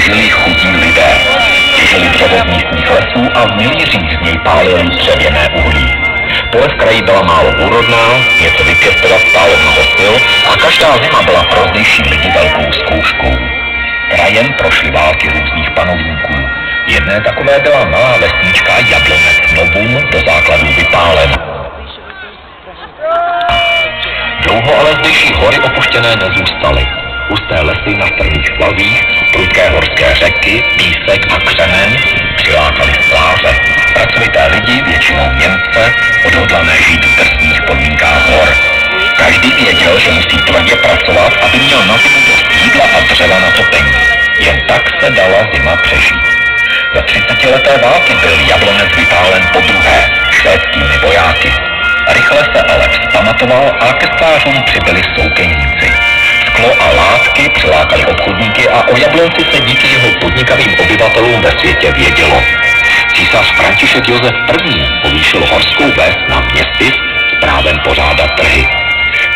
žili chudí lidé. Těžili dřevo z místních lesů a v milířích z něj pálili dřevěné uhlí. Pole v kraji byla málo úrodná, něco vypěstovat stálo mnoho sil a každá zima byla pro zdejší lidi velkou zkouškou. Krajem prošly války různých panovníků. Jedné takové byla malá vesnička Jablonec Novum, do základů vypálena. Dlouho ale zdejší hory opuštěné nezůstaly. Husté lesy na strmých svazích, prudké horské řeky, písek a křemen přilákali skláře. Pracovité lidi, většinou Němce, odhodlané žít v drsných podmínkách hor. Každý věděl, že musí tvrdě pracovat, aby měl na zimu dost jídla a dřeva na topení. Jen tak se dala zima přežít. Za 30leté války byl Jablonec vypálen podruhé švédskými vojáky. Rychle se ale vzpamatoval a ke sklářům přibyli soukeníci. Sklo a látky přilákali obchodníky a o Jablonci se díky jeho podnikavým obyvatelům ve světě vědělo. Císař František Josef I. povýšil horskou ves na městys s právem pořádat trhy.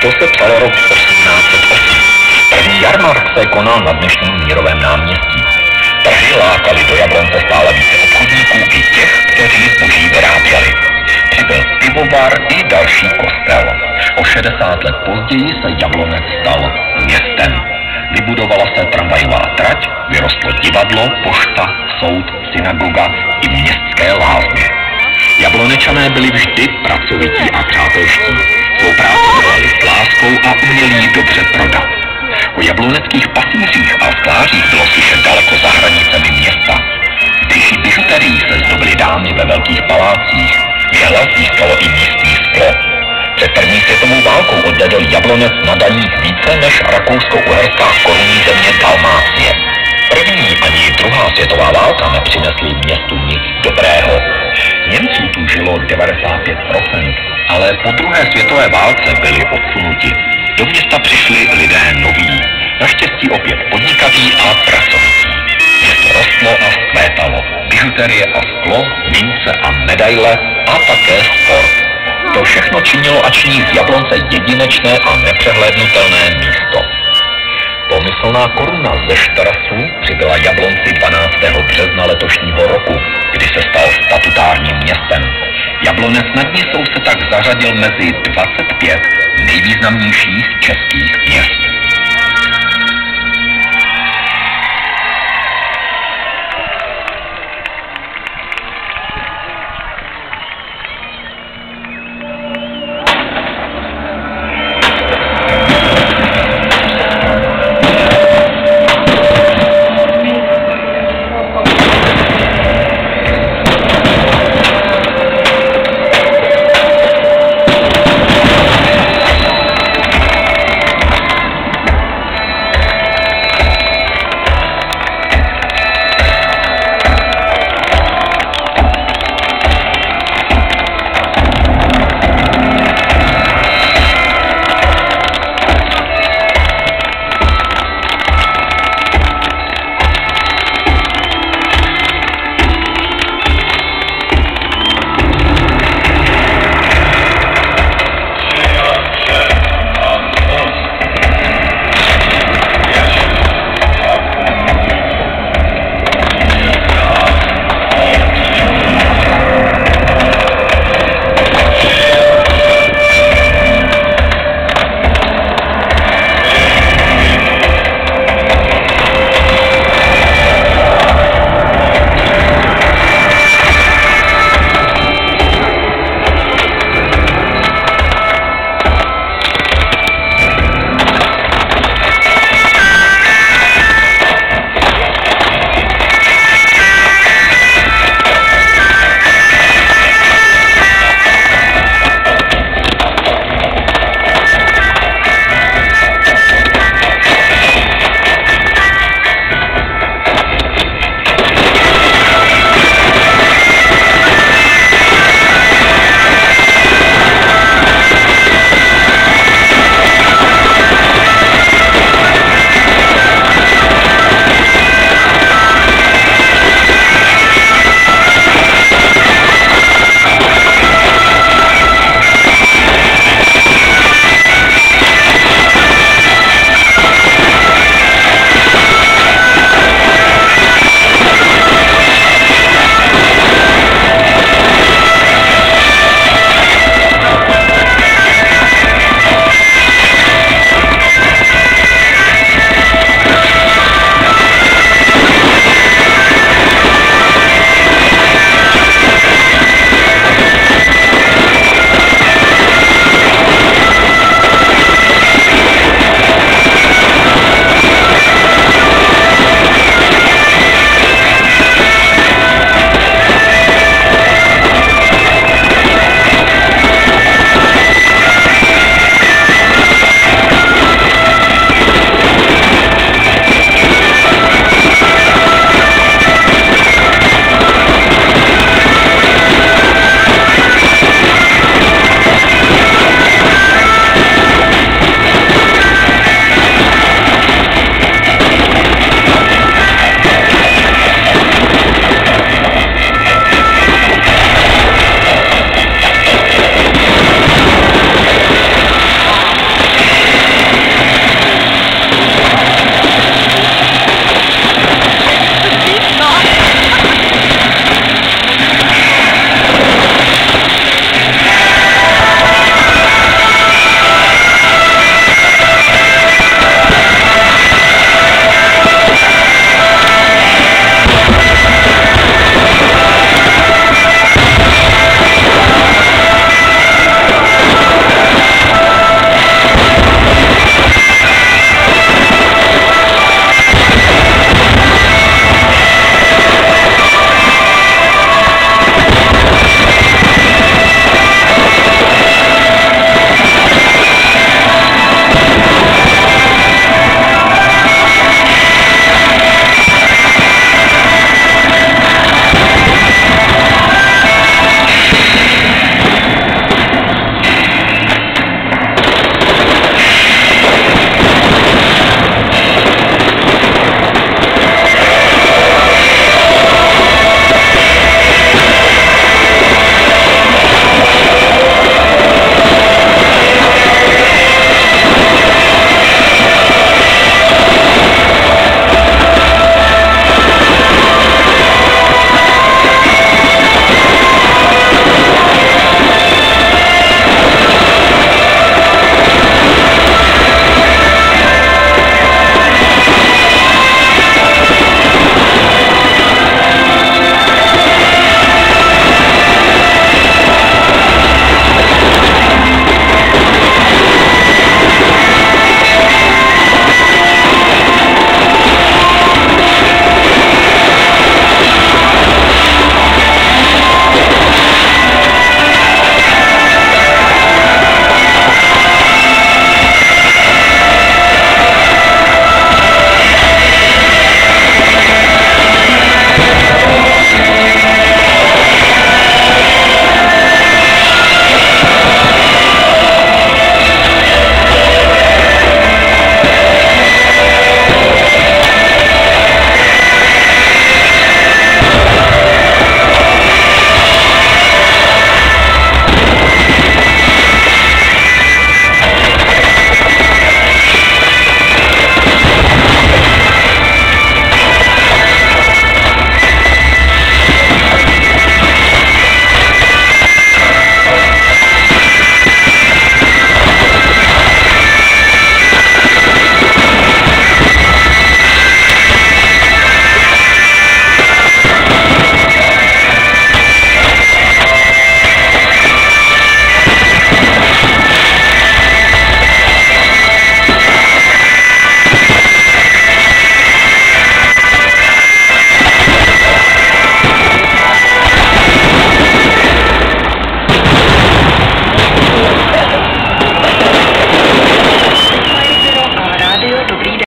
To se psalo rok 1808. První jarmark se konal na dnešním Mírovém náměstí. Trhy lákaly do Jablonce stále více obchodníků i těch, kteří zboží vyráběli. Přibyl pivovar i další kostel. O 60 let později se Jablonec stal městem. Vybudovala se tramvajová trať, vyrostlo divadlo, pošta, soud, synagoga i městské lázně. Jablonečané byli vždy pracovití a přátelští. Svou práci dělali s láskou a uměli ji dobře prodat. O jabloneckých pasířích a sklářích bylo slyšet daleko za hranicemi města. Zdejší bižuterií se zdobily dámy ve velkých palácích. Jehlas získalo i místní sklo. Před první světovou válkou odvedl Jablonec na daních více než rakousko-uherská korunní země Dalmácie. První ani druhá světová válka nepřinesly městu nic dobrého. Němců tu žilo 95%, ale po druhé světové válce byli odsunuti. Do města přišli lidé noví, naštěstí opět podnikaví a pracovití. Město rostlo a vzkvétalo. Bižuterie a sklo, mince a medaile a také sport. To všechno činilo a činí z Jablonce jedinečné a nepřehlédnutelné místo. Pomyslná koruna ze Štrasu přibyla Jablonci 12. března letošního roku, kdy se stal statutárním městem. Jablonec nad Nisou se tak zařadil mezi 25 nejvýznamnějších českých měst.